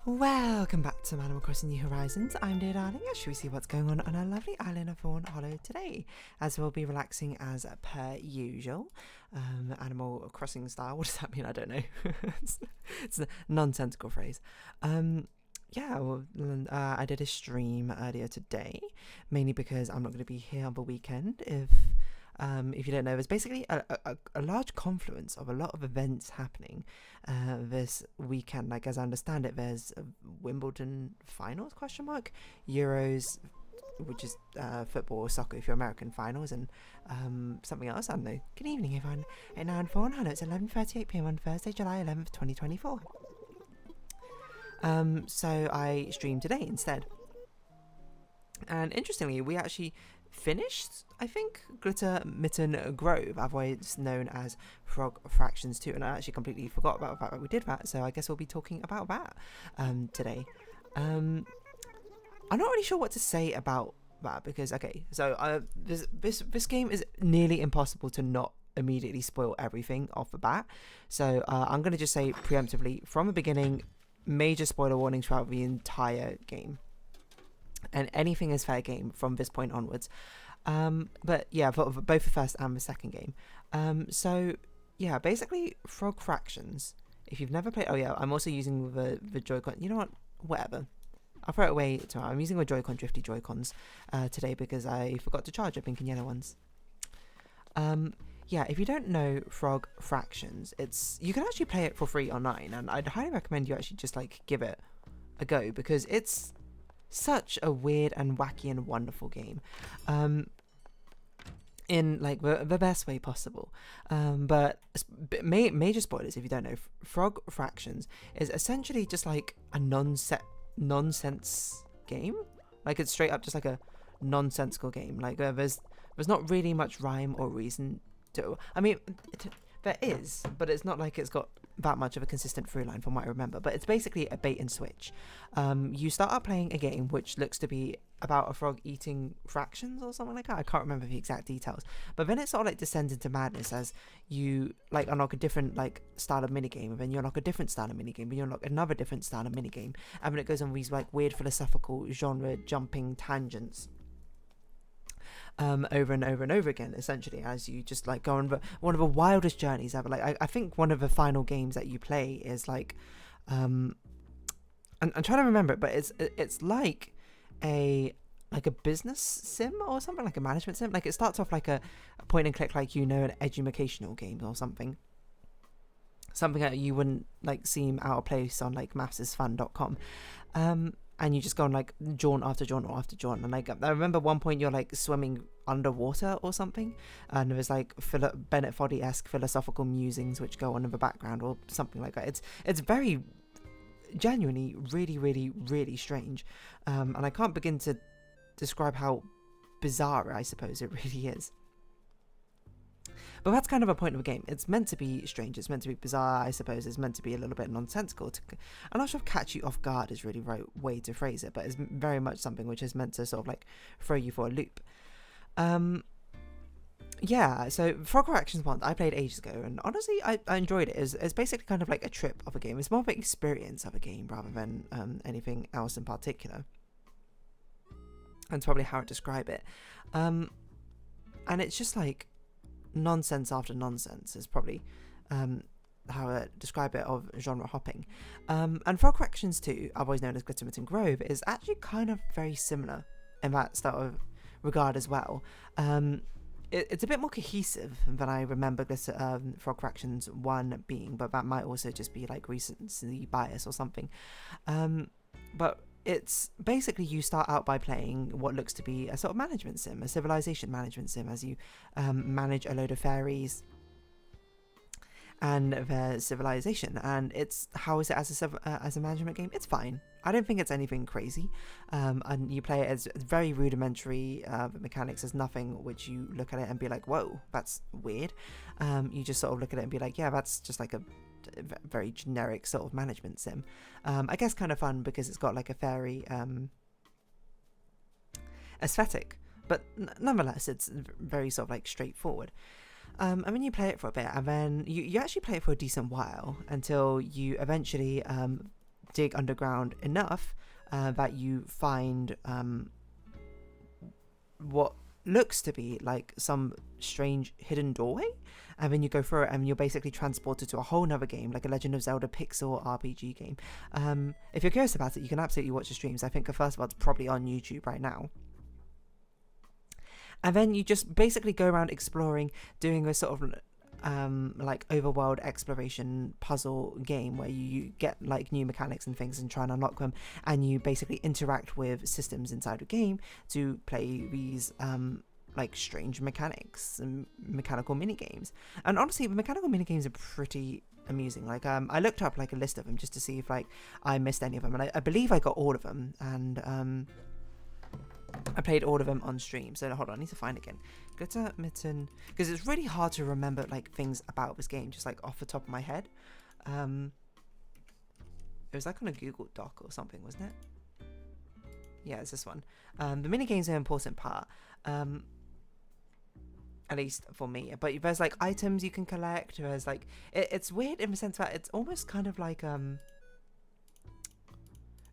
Welcome back to Animal Crossing New Horizons. I'm dear darling. Shall we see what's going on our lovely island of Fawnhallow today? As we'll be relaxing as per usual. Animal Crossing style. What does that mean? I don't know. it's a nonsensical phrase. I did a stream earlier today, mainly because I'm not going to be here on the weekend. If you don't know, there's basically a large confluence of a lot of events happening this weekend. Like, as I understand it, there's Wimbledon finals, Euros, which is football or soccer if you're American, finals, and something else, I don't know. Good evening, everyone. And now in Fawnhallow, it's 11:38 p.m. on Thursday, July 11th, 2024. So I streamed today instead. And interestingly, we actually finished, I think, Glittermitten Grove, otherwise known as Frog Fractions 2, and I actually completely forgot about the fact that we did that, so I guess we'll be talking about that today. I'm not really sure what to say about that, because, this game is nearly impossible to not immediately spoil everything off the bat, so I'm going to just say preemptively, from the beginning, major spoiler warnings throughout the entire game. And anything is fair game from this point onwards. But yeah, for both the first and the second game. So yeah, basically Frog Fractions. If you've never played, I'm also using the Joy-Con. You know what? Whatever. I'll throw it away tomorrow. I'm using my Joy-Con drifty Joy-Cons today because I forgot to charge the pink and yellow ones. Yeah, if you don't know Frog Fractions, you can actually play it for free online, and I'd highly recommend you actually just like give it a go because it's such a weird and wacky and wonderful game, in like the best way possible. But major spoilers if you don't know, Frog Fractions is essentially just like a nonsense game. Like, it's straight up just like a nonsensical game. Like there's not really much rhyme or reason to. I mean, there is, but it's not like it's got that much of a consistent through line from what I remember. But it's basically a bait and switch. You start out playing a game which looks to be about a frog eating fractions or something like that. I can't remember the exact details. But then it sort of like descends into madness as you like unlock a different like style of minigame, and then you unlock a different style of minigame, and you unlock another different style of minigame, and then it goes on these like weird philosophical genre jumping tangents. Over and over and over again, essentially, as you just like go on one of the wildest journeys ever. Like I think one of the final games that you play is like, I'm trying to remember it, but it's like a business sim or something, like a management sim. Like, it starts off like a point and click, like, an educational game or something that you wouldn't like seem out of place on like mathsisfun.com. And you just go on like jaunt after jaunt after jaunt, and like I remember one point you're like swimming underwater or something, and there was like Bennett Foddy-esque philosophical musings which go on in the background or something like that. It's very genuinely really really really strange, and I can't begin to describe how bizarre I suppose it really is. But that's kind of a point of a game. It's meant to be strange. It's meant to be bizarre, I suppose. It's meant to be a little bit nonsensical. I'm not sure if catch you off guard is really the right way to phrase it, but it's very much something which is meant to sort of like throw you for a loop. Yeah, so Frog Fractions 1, I played ages ago, and honestly, I enjoyed it. It's basically kind of like a trip of a game. It's more of an experience of a game rather than anything else in particular. That's probably how I describe it. And it's just like nonsense after nonsense is probably how I describe it, of genre hopping. And Frog Fractions 2, otherwise known as Glittermitten Grove, is actually kind of very similar in that sort of regard as well. It's a bit more cohesive than I remember Frog Fractions 1 being, but that might also just be like recency bias or something. But it's basically, you start out by playing what looks to be a sort of management sim, a civilization management sim, as you manage a load of fairies and their civilization. And how is it as a management game? It's fine. I don't think it's anything crazy. And you play it as very rudimentary mechanics. There's nothing which you look at it and be like, whoa, that's weird. You just sort of look at it and be like, yeah, that's just like a very generic sort of management sim. I guess kind of fun because it's got like a fairy aesthetic, but nonetheless it's very sort of like straightforward. And then you play it for a bit, and then you actually play it for a decent while until you eventually dig underground enough that you find what looks to be like some strange hidden doorway, and then you go through it and you're basically transported to a whole nother game, like a Legend of Zelda pixel RPG game. If you're curious about it, you can absolutely watch the streams. I think the first one's probably on YouTube right now. And then you just basically go around exploring, doing a sort of like overworld exploration puzzle game where you get like new mechanics and things and try and unlock them, and you basically interact with systems inside the game to play these like strange mechanics and mechanical mini games. And honestly, the mechanical mini games are pretty amusing. Like I looked up like a list of them just to see if like I missed any of them, and I believe I got all of them, and I played all of them on stream. So hold on, I need to find it again. Glittermitten, because it's really hard to remember like things about this game just like off the top of my head. It was like on a Google Doc or something, wasn't it? Yeah, it's this one. The mini games are an important part, at least for me. But there's like items you can collect. There's like it's weird in the sense that it's almost kind of like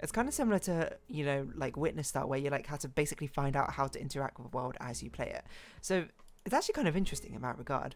it's kind of similar to, you know, like Witness Style, where you like have to basically find out how to interact with the world as you play it. So it's actually kind of interesting in that regard.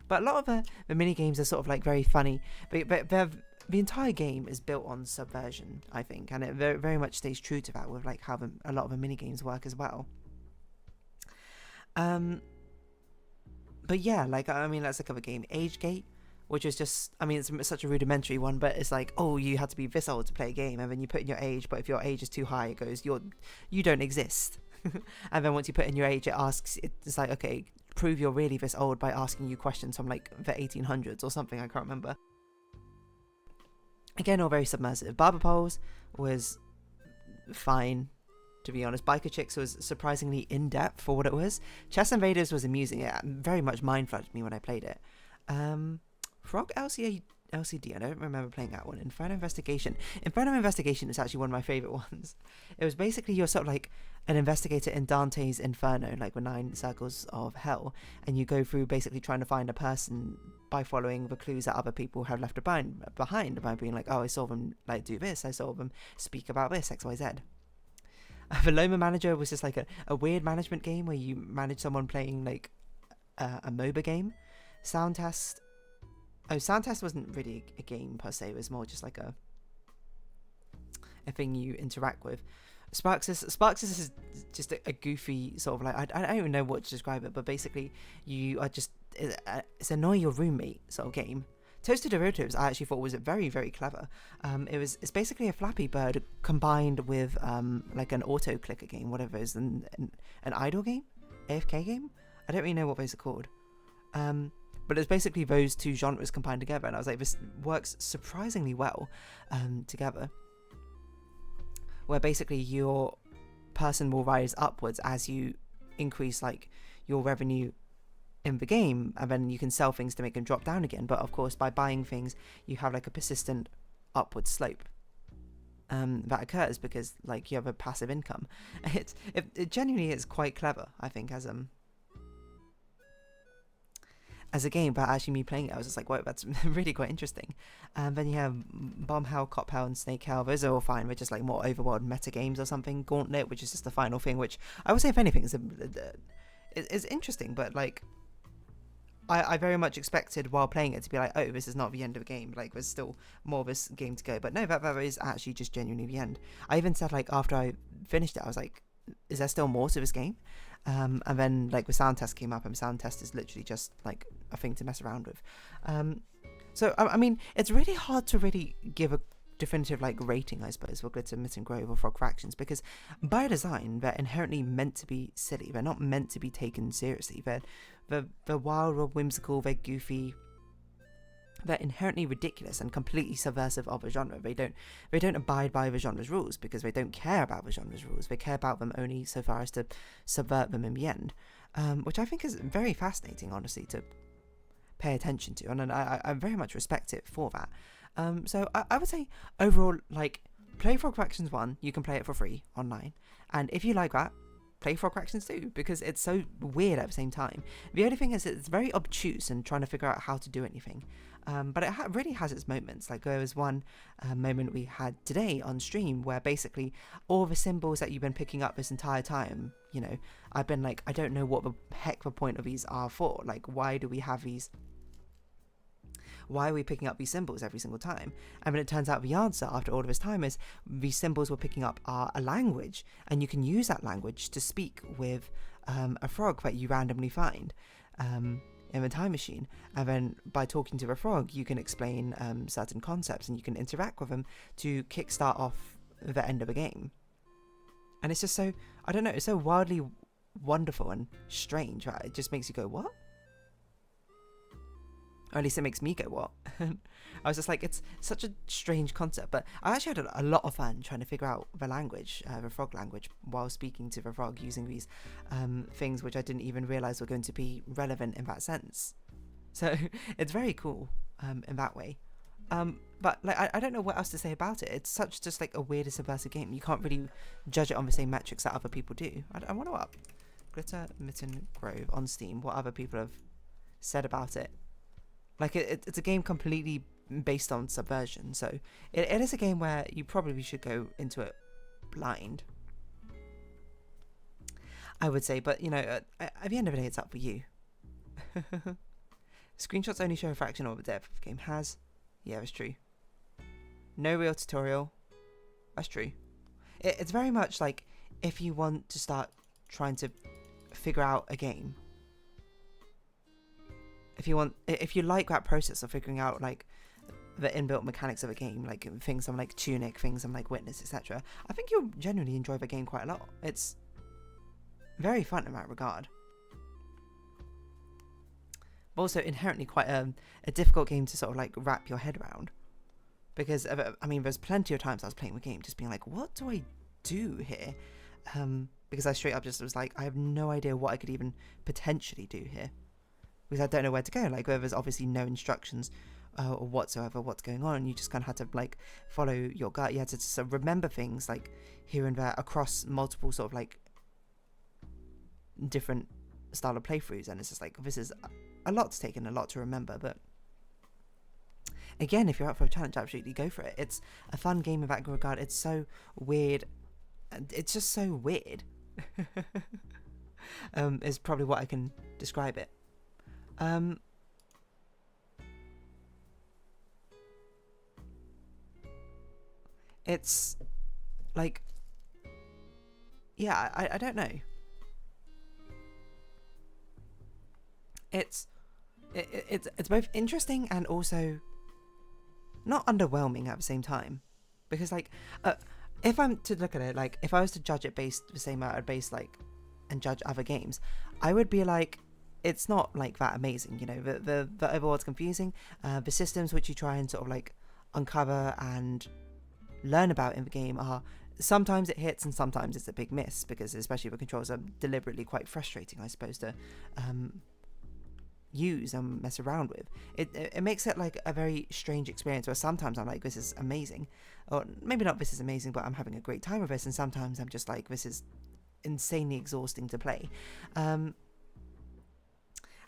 But a lot of the mini games are sort of like very funny, but the entire game is built on subversion, I think, and it very, very much stays true to that with like how a lot of the mini games work as well. But yeah, like I mean, let's look at the game Age Gate, which is just, I mean, it's such a rudimentary one, but it's like, oh, you had to be this old to play a game, and then you put in your age, but if your age is too high, it goes, you don't exist. And then once you put in your age, it's like, okay, prove you're really this old by asking you questions from like the 1800s or something, I can't remember. Again, all very submersive. Barber Poles was fine, to be honest. Biker Chicks was surprisingly in-depth for what it was. Chess Invaders was amusing. It very much mind-flooded me when I played it. Frog LCD, I don't remember playing that one. Inferno Investigation is actually one of my favourite ones. It was basically you're sort of like an investigator in Dante's Inferno, like the 9 circles of hell, and you go through basically trying to find a person by following the clues that other people have left behind by being like, oh, I saw them like do this, I saw them speak about this, XYZ. The Loma Manager was just like a weird management game where you manage someone playing like a MOBA game. Sound Test wasn't really a game per se, it was more just like a thing you interact with. Sparxis is just a goofy sort of like, I don't even know what to describe it, but basically you are just, it's annoy your roommate sort of game. Toasted Derivatives I actually thought was very, very clever. It's basically a Flappy Bird combined with like an auto clicker game, whatever it is, an idle game, AFK game. I don't really know what those are called. But it's basically those two genres combined together, and I was like, this works surprisingly well together. Where basically your person will rise upwards as you increase like your revenue in the game, and then you can sell things to make them drop down again. But of course, by buying things, you have like a persistent upward slope that occurs because like you have a passive income. It genuinely is quite clever, I think, as a game, but actually me playing it, I was just like, wow, that's really quite interesting. And then you have Bomb Hell, Cop Hell, and Snake Hell. Those are all fine. They're just like more overworld meta games or something. Gauntlet, which is just the final thing, which I would say, if anything, is interesting, but like I very much expected while playing it to be like, oh, this is not the end of the game. Like, there's still more of this game to go. But no, that is actually just genuinely the end. I even said, like, after I finished it, I was like, is there still more to this game? And then like the Sound Test came up, and Sound Test is literally just like a thing to mess around with. So I mean, it's really hard to really give a definitive like rating, I suppose, for Glittermitten Grove or Frog Fractions, because by design they're inherently meant to be silly. They're not meant to be taken seriously. They're wild or whimsical. They're goofy. They're inherently ridiculous and completely subversive of a genre. They don't abide by the genre's rules because they don't care about the genre's rules. They care about them only so far as to subvert them in the end, which I think is very fascinating, honestly, to pay attention to, and I very much respect it for that. So I would say overall, like, play Frog Fractions 1. You can play it for free online, and if you like that, play Frog Fractions 2 because it's so weird at the same time. The only thing is it's very obtuse and trying to figure out how to do anything. But it really has its moments. Like there was one moment we had today on stream where basically all the symbols that you've been picking up this entire time, you know, I've been like, I don't know what the heck the point of these are for. Like, why do we have these? Why are we picking up these symbols every single time? And then it turns out the answer after all of this time is these symbols we're picking up are a language, and you can use that language to speak with a frog that you randomly find in the time machine. And then by talking to the frog, you can explain certain concepts and you can interact with them to kickstart off the end of a game. And it's just so, I don't know, it's so wildly wonderful and strange, right? It just makes you go, what? Or at least it makes me go, what? I was just like, it's such a strange concept. But I actually had a lot of fun trying to figure out the language, the frog language, while speaking to the frog using these things which I didn't even realise were going to be relevant in that sense. So it's very cool in that way. But like, I don't know what else to say about it. It's such just like a weird and subversive game. You can't really judge it on the same metrics that other people do. I wonder what Glittermitten Grove on Steam, what other people have said about it. Like, it's a game completely based on subversion, so it is a game where you probably should go into it blind, I would say. But, you know, at the end of the day, it's up for you. Screenshots only show a fraction of the depth the game has. Yeah, that's true. No real tutorial. That's true. It's very much like if you want to start trying to figure out a game. If you like that process of figuring out like the inbuilt mechanics of a game, like things on like Tunic, things on like Witness, etc., I think you'll genuinely enjoy the game quite a lot. It's very fun in that regard. But also inherently quite a difficult game to sort of like wrap your head around. Because, I mean, there's plenty of times I was playing the game just being like, what do I do here? Because I straight up just was like, I have no idea what I could even potentially do here. Because I don't know where to go. Like, there's obviously no instructions or whatsoever what's going on. You just kind of had to like follow your gut. You had to sort of remember things like here and there across multiple sort of like different style of playthroughs. And it's just like, this is a lot to take and a lot to remember. But again, if you're up for a challenge, absolutely go for it. It's a fun game in that regard. It's so weird. It's just so weird. Is probably what I can describe it. It's like, yeah, I don't know. It's both interesting and also not underwhelming at the same time, because like if I'm to look at it, like if I was to judge it based the same amount I'd base like and judge other games, I would be like, it's not like that amazing, you know. The overworld's confusing. The systems which you try and sort of like uncover and learn about in the game are sometimes it hits and sometimes it's a big miss, because especially the controls are deliberately quite frustrating, I suppose, to use and mess around with. It makes it like a very strange experience where sometimes I'm like, this is amazing, or maybe not this is amazing, but I'm having a great time with this, and sometimes I'm just like, this is insanely exhausting to play.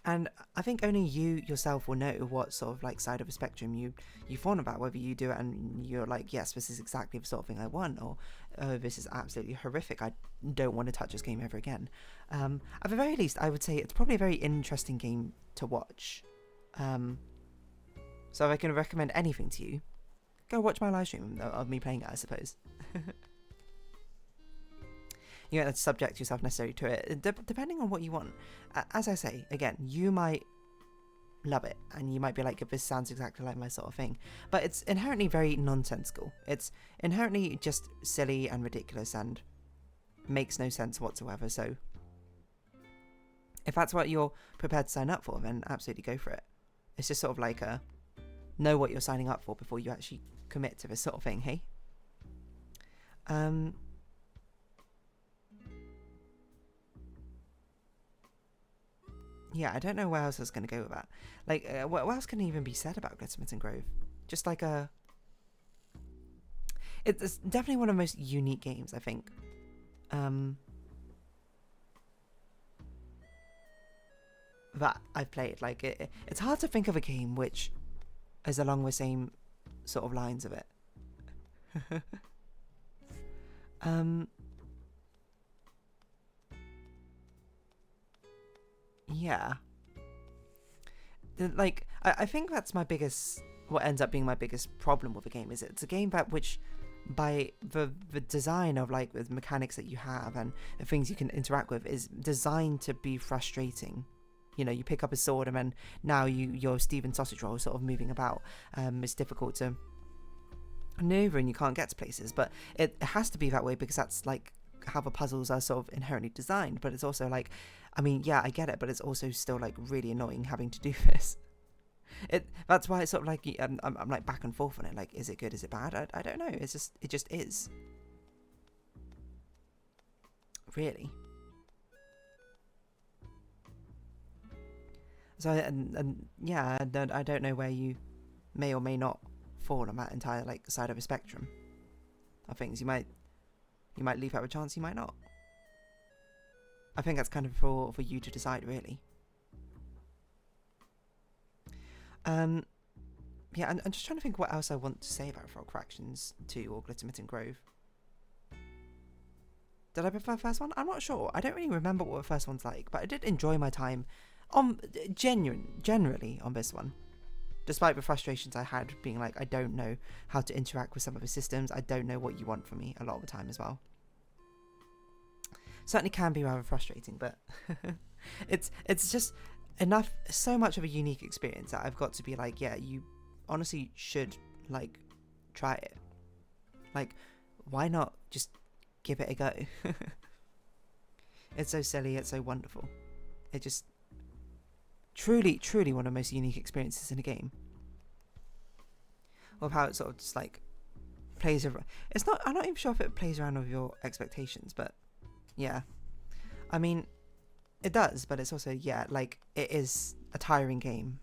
And I think only you yourself will know what sort of like side of the spectrum you fawn about, whether you do it and you're like, yes, this is exactly the sort of thing I want, or oh, this is absolutely horrific, I don't want to touch this game ever again. At the very least, I would say it's probably a very interesting game to watch. So if I can recommend anything to you, go watch my live stream of me playing it, I suppose. You don't have to subject yourself necessarily to it, depending on what you want. As I say, again, you might love it, and you might be like, this sounds exactly like my sort of thing. But it's inherently very nonsensical. It's inherently just silly and ridiculous and makes no sense whatsoever. So if that's what you're prepared to sign up for, then absolutely go for it. It's just sort of like know what you're signing up for before you actually commit to this sort of thing, hey? Yeah, I don't know where else I was going to go with that. Like, what else can even be said about Glittermitten Grove? Just like it's definitely one of the most unique games, I think. that I've played. Like it's hard to think of a game which is along the same sort of lines of it. Yeah. Like I think that's my biggest, what ends up being my biggest problem with a game, is it's a game that which, by the design of like the mechanics that you have and the things you can interact with, is designed to be frustrating. You know, you pick up a sword and then now you're Steven Sausage Roll sort of moving about. It's difficult to maneuver and you can't get to places, but it has to be that way because that's like how the puzzles are sort of inherently designed. But it's also like, I mean, yeah, I get it, but it's also still like really annoying having to do this. That's why it's sort of like I'm like back and forth on it. Like, is it good? Is it bad? I don't know. It just is. Really. So and yeah, I don't know where you may or may not fall on that entire like side of a spectrum of things. You might leave out a chance. You might not. I think that's kind of for you to decide, really. Yeah, and I'm just trying to think what else I want to say about Frog Fractions 2 or Glittermitten Grove. Did I prefer the first one? I'm not sure. I don't really remember what the first one's like, but I did enjoy my time on generally on this one. Despite the frustrations I had being like, I don't know how to interact with some of the systems. I don't know what you want from me a lot of the time as well. Certainly can be rather frustrating, but it's just enough, so much of a unique experience that I've got to be like, yeah, you honestly should like try it. Like, why not just give it a go? It's so silly, it's so wonderful. It just truly one of the most unique experiences in a game. Of how it sort of just like plays around. I'm not even sure if it plays around with your expectations, but yeah. I mean, it does, but it's also, yeah, like, it is a tiring game.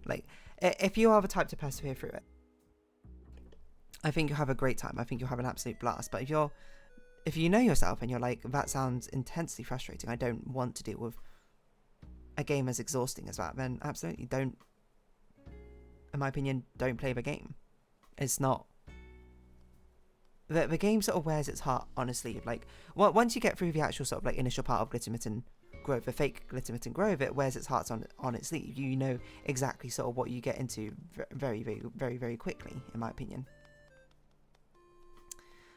Like, if you are the type to persevere through it, I think you'll have a great time. I think you'll have an absolute blast. But if you know yourself and you're like, that sounds intensely frustrating, I don't want to deal with a game as exhausting as that, then absolutely don't, in my opinion, don't play the game. It's not... The game sort of wears its heart on its sleeve. Like, once you get through the actual sort of like initial part of Glittermitten Grove, the fake Glittermitten Grove, it wears its heart on its sleeve. You know exactly sort of what you get into very, very, very, very quickly, in my opinion.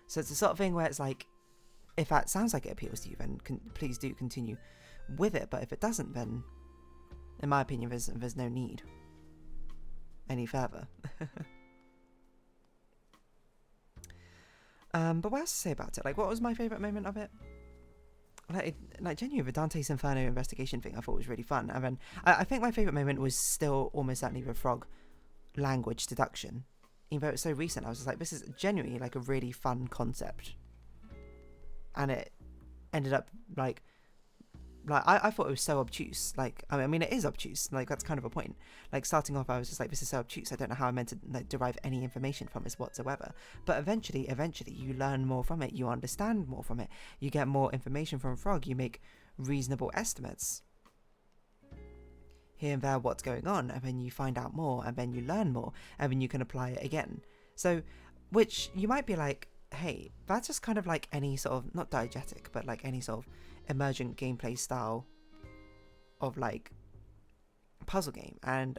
So it's the sort of thing where it's like, if that sounds like it appeals to you, then please do continue with it. But if it doesn't, then, in my opinion, there's no need any further. But what else to say about it? Like, what was my favourite moment of it? Like genuinely, the Dante's Inferno investigation thing I thought was really fun. And then I think my favourite moment was still almost certainly the frog language deduction. Even though it was so recent, I was just like, this is genuinely like a really fun concept. And it ended up like I thought it was so obtuse. Like, I mean, it is obtuse. Like, that's kind of a point. Like, starting off, I was just like, this is so obtuse. I don't know how I'm meant to like derive any information from this whatsoever. But eventually, you learn more from it. You understand more from it. You get more information from Frog. You make reasonable estimates here and there what's going on, and then you find out more, and then you learn more, and then you can apply it again. So, which you might be like, hey, that's just kind of like any sort of, not diegetic, but like any sort of emergent gameplay style of like puzzle game, and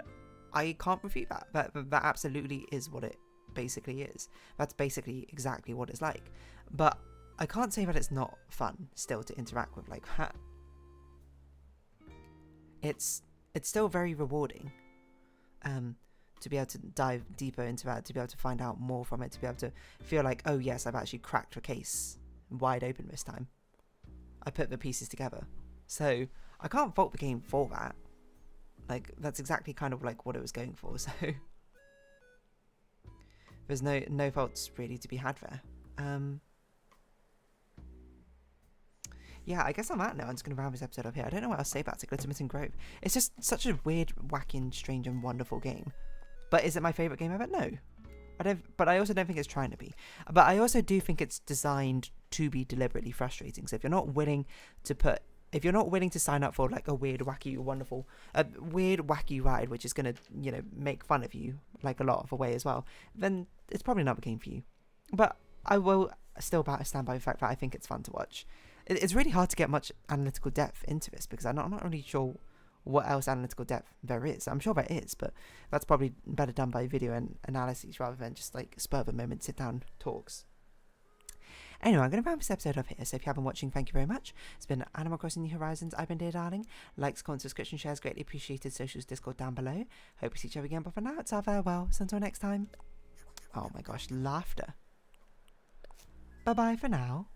I can't refute that. That absolutely is what it basically is. That's basically exactly what it's like. But I can't say that it's not fun still to interact with like that. It's still very rewarding to be able to dive deeper into that, to be able to find out more from it, to be able to feel like, oh yes, I've actually cracked the case wide open this time. I put the pieces together. So I can't fault the game for that. Like, that's exactly kind of like what it was going for. So there's no faults really to be had there. Yeah, I guess on that note, I'm just going to round this episode up here. I don't know what else to say about it. Glittermitten Grove. It's just such a weird, wacky, strange, and wonderful game. But is it my favourite game ever? No. But I also don't think it's trying to be. But I also do think it's designed to be deliberately frustrating. So if you're not willing to put if you're not willing to sign up for like a weird, wacky, wonderful, weird, wacky ride, which is gonna, you know, make fun of you like a lot of a way as well, then it's probably not the game for you. But I will still stand by the fact that I think it's fun to watch. It's really hard to get much analytical depth into this because I'm not really sure what else analytical depth there is. I'm sure there is, but that's probably better done by video and analyses rather than just like spur of a moment sit down talks. Anyway, I'm going to wrap this episode up here, so if you have been watching, thank you very much. It's been Animal Crossing New Horizons. I've been Dear Darling. Likes, comments, subscription, shares, greatly appreciated. Socials, Discord down below. Hope we see each other again, but for now, it's our farewell. So until next time. Oh my gosh, laughter. Bye-bye for now.